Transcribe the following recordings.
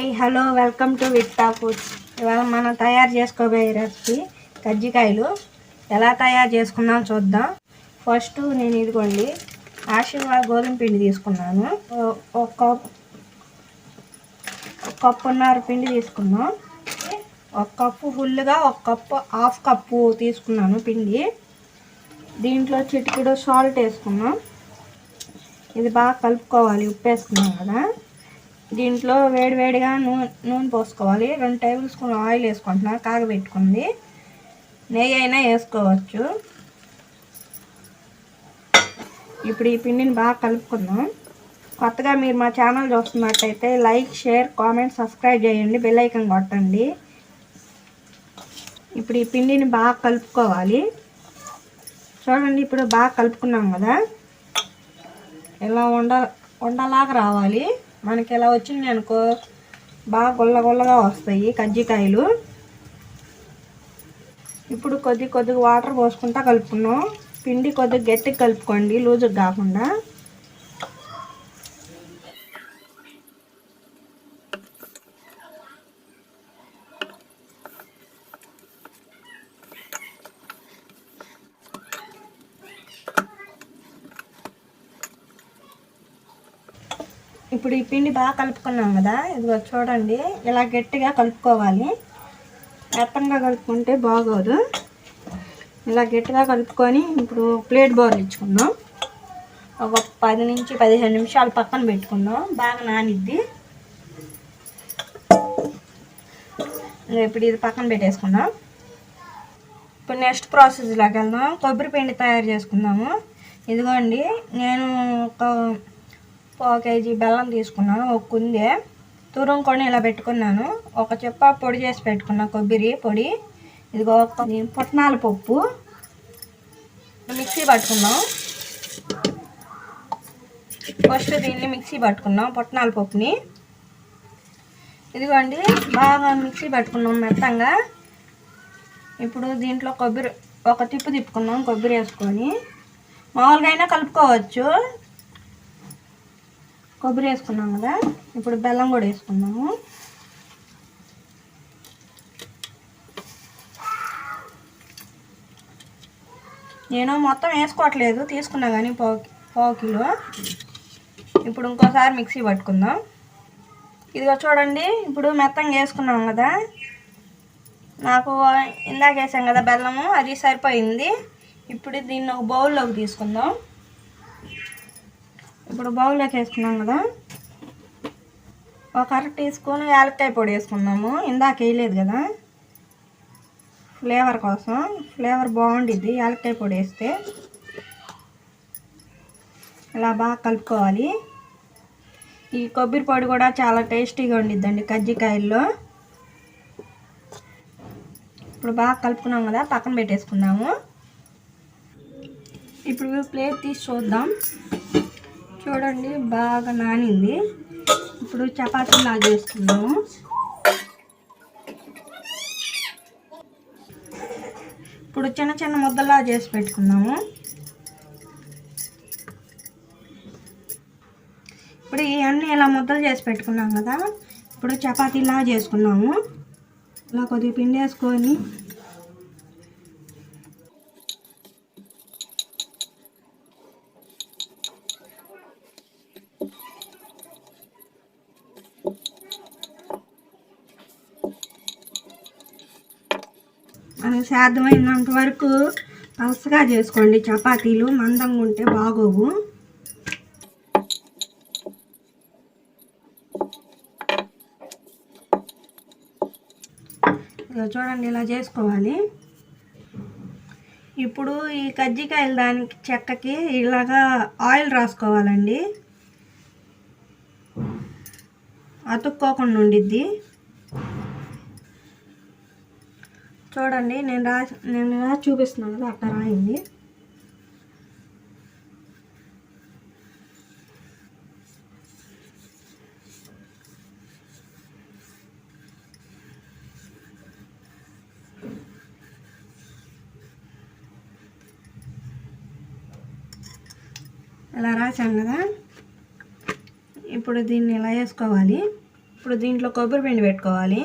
Hi hello welcome to Vikta foods. ఇవాళ మనం తయారు చేసుకోబోయే రెసిపీ కజ్జికాయలు. ఎలా తయారు చేసుకుందాం చూద్దాం. ఫస్ట్ నేను ఇదిగోండి ఆశీర్వాద్ గోధుమ పిండి తీసుకున్నాను. ఒక కప్పున్నర పిండి తీసుకున్నాం. ఒక కప్పు ఫుల్గా, ఒక కప్పు హాఫ్ కప్పు తీసుకున్నాను పిండి. దీంట్లో చిటికెడు సాల్ట్ వేసుకున్నాం. ఇది బాగా కలుపుకోవాలి. ఉప్పు వేసుకున్నాం కదా. దీంట్లో వేడివేడిగా నూనె పోసుకోవాలి. 2 టేబుల్ స్పూన్ ఆయిల్ వేసుకుంటున్నా, కాగబెట్టుకుంది. నెయ్యి అయినా వేసుకోవచ్చు. ఇప్పుడు ఈ పిండిని బాగా కలుపుకుందాం. కొత్తగా మీరు మా ఛానల్ చూస్తున్నట్టయితే లైక్, షేర్, కామెంట్, సబ్స్క్రైబ్ చేయండి. బెల్ ఐకాన్ కొట్టండి. ఇప్పుడు ఈ పిండిని బాగా కలుపుకోవాలి. చూడండి, ఇప్పుడు బాగా కలుపుకున్నాం కదా. ఇలా ఉండలాగా రావాలి. మనకి ఇలా వచ్చింది అనుకో బాగా గుల్లగా వస్తాయి కజ్జికాయలు. ఇప్పుడు కొద్దిగా వాటర్ పోసుకుంటా కలుపుకున్నాం. పిండి కొద్దిగా గట్టిగా కలుపుకోండి, లూజుగా కాకుండా. ఇప్పుడు ఈ పిండి బాగా కలుపుకున్నాం కదా. ఇదిగో చూడండి, ఇలా గట్టిగా కలుపుకోవాలి. మెత్తంగా కలుపుకుంటే బాగోదు. ఇలా గట్టిగా కలుపుకొని ఇప్పుడు ప్లేట్ బౌల్ ఇచ్చుకుందాం. ఒక 10 నుంచి 15 నిమిషాలు పక్కన పెట్టుకుందాం. బాగా నానిద్ది. ఇప్పుడు ఇది పక్కన పెట్టేసుకుందాం. ఇప్పుడు నెక్స్ట్ ప్రాసెస్లోకి వెళ్దాం. కొబ్బరి పిండి తయారు చేసుకుందాము. ఇదిగోండి, నేను ఒక 1 కేజీ బెల్లం తీసుకున్నాను. ఒక కుందే తురుముకొని ఇలా పెట్టుకున్నాను. ఒక చెప్ప పొడి చేసి పెట్టుకున్నా కొబ్బరి పొడి. ఇదిగో పుట్నాల పప్పు మిక్సీ పట్టుకున్నాం. ఫస్ట్ దీన్ని మిక్సీ పట్టుకున్నాం, పుట్నాల పప్పుని. ఇదిగోండి, బాగా మిక్సీ పట్టుకున్నాం మెత్తంగా. ఇప్పుడు దీంట్లో కొబ్బరి ఒక తిప్పుకున్నాం. కొబ్బరి వేసుకొని మామూలుగా అయినా కలుపుకోవచ్చు. కొబ్బరి వేసుకున్నాం కదా. ఇప్పుడు బెల్లం కూడా వేసుకున్నాము. నేను మొత్తం వేసుకోవట్లేదు, తీసుకున్నా కానీ పావు కిలో. ఇప్పుడు ఇంకోసారి మిక్సీ పట్టుకుందాం. ఇదిగో చూడండి, ఇప్పుడు మెత్తంగా వేసుకున్నాం కదా. నాకు ఇందాక వేసాం కదా బెల్లము, అది సరిపోయింది. ఇప్పుడు దీన్ని ఒక బౌల్లోకి తీసుకుందాం. ఇప్పుడు బౌల్లోకి వేసుకున్నాం కదా. ఒక 1/2 టీ స్పూన్ యాలక్కాయ పొడి వేసుకున్నాము. ఇందాక వేయలేదు కదా, ఫ్లేవర్ కోసం. ఫ్లేవర్ బాగుండిద్ది యాలక్కాయ పొడి వేస్తే. ఇలా బాగా కలుపుకోవాలి. ఈ కొబ్బరి పొడి కూడా చాలా టేస్టీగా ఉండిద్దండి కజ్జికాయల్లో. ఇప్పుడు బాగా కలుపుకున్నాం కదా, పక్కన పెట్టేసుకుందాము. ఇప్పుడు ప్లేట్ తీసి చూద్దాం. చూడండి, బాగా నానింది. ఇప్పుడు చపాతీలా చేసుకుందాము. ఇప్పుడు చిన్న ముద్దలా చేసి పెట్టుకుందాము. ఇప్పుడు ఇవన్నీ ఇలా ముద్దలు చేసి పెట్టుకున్నాం కదా. ఇప్పుడు చపాతీలా చేసుకున్నాము. ఇలా కొద్దిగా పిండి వేసుకొని మనకు సాధ్యమైనంత వరకు పలసగా చేసుకోండి. చపాతీలు మందంగా ఉంటే బాగోవు. చూడండి, ఇలా చేసుకోవాలి. ఇప్పుడు ఈ కజ్జికాయలు దానికి చెక్కకి ఇలాగా ఆయిల్ రాసుకోవాలండి. అతుక్కోకుండా ఉండిద్ది. చూడండి, నేను ఇలా చూపిస్తున్నాను కదా, అట్లా రాయండి. ఇలా రాసాను కదా. ఇప్పుడు దీన్ని ఇలా వేసుకోవాలి. ఇప్పుడు దీంట్లో కొబ్బరి పిండి పెట్టుకోవాలి.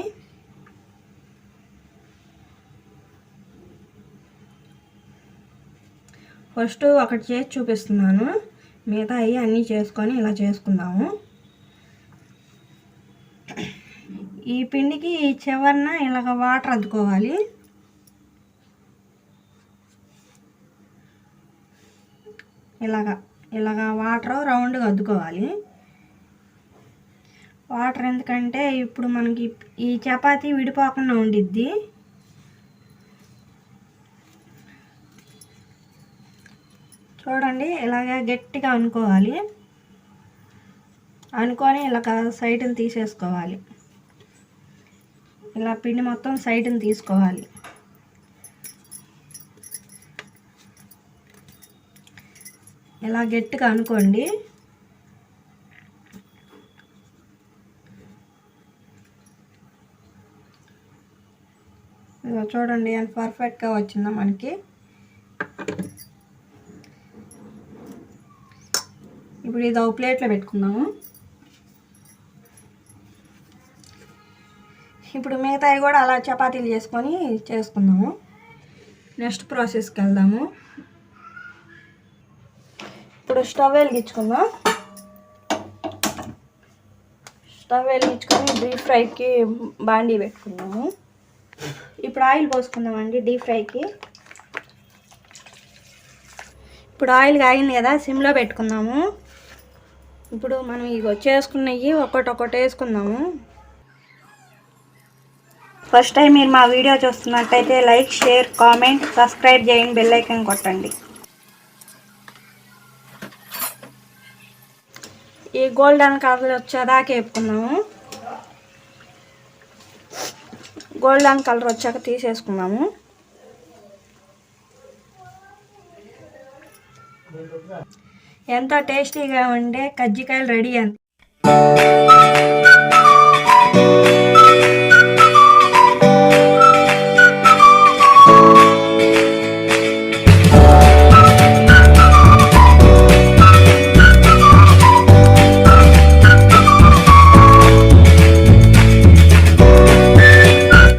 ఫస్ట్ ఒకటి చేసి చూపిస్తున్నాను, మిగతా అన్నీ చేసుకొని ఇలా చేసుకుందాము. ఈ పిండికి చివరన ఇలాగ వాటర్ అద్దుకోవాలి. ఇలాగా వాటర్ రౌండ్గా అద్దుకోవాలి. వాటర్ ఎందుకంటే ఇప్పుడు మనకి ఈ చపాతీ విడిపోకుండా ఉండిద్ది. చూడండి, ఇలాగ గట్టిగా అనుకోవాలి. అనుకొని ఇలాగ సైడ్ని తీసేసుకోవాలి. ఇలా పిండి మొత్తం సైడ్ని తీసుకోవాలి. ఇలా గట్టిగా అనుకోండి. చూడండి ఎంత పర్ఫెక్ట్గా వచ్చిందో మనకి. ఇప్పుడు ఇది ఒక ప్లేట్లో పెట్టుకుందాము. ఇప్పుడు మిగతాయి కూడా అలా చపాతీలు చేసుకుందాము. నెక్స్ట్ ప్రాసెస్కి వెళ్దాము. ఇప్పుడు స్టవ్ వెలిగించుకుందాం. స్టవ్ వెలిగించుకొని డీప్ ఫ్రైకి బాండీ పెట్టుకుందాము. ఇప్పుడు ఆయిల్ పోసుకుందామండి డీప్ ఫ్రైకి. ఇప్పుడు ఆయిల్ కాగింది కదా, సిమ్లో పెట్టుకుందాము. ఇప్పుడు మనం ఇవి చేసుకున్నవి ఒక్కొక్కటి వేసుకుందాము. ఫస్ట్ టైం మీరు మా వీడియో చూస్తున్నట్టయితే లైక్, షేర్, కామెంట్, సబ్స్క్రైబ్ చేయండి, బెల్ ఐకాన్ కొట్టండి. ఈ గోల్డెన్ కలర్ వచ్చేదాకా వేపుకుందాము. గోల్డెన్ కలర్ వచ్చాక తీసేసుకుందాము. ఎంతో టేస్టీగా ఉండే కజ్జికాయలు రెడీ అండి.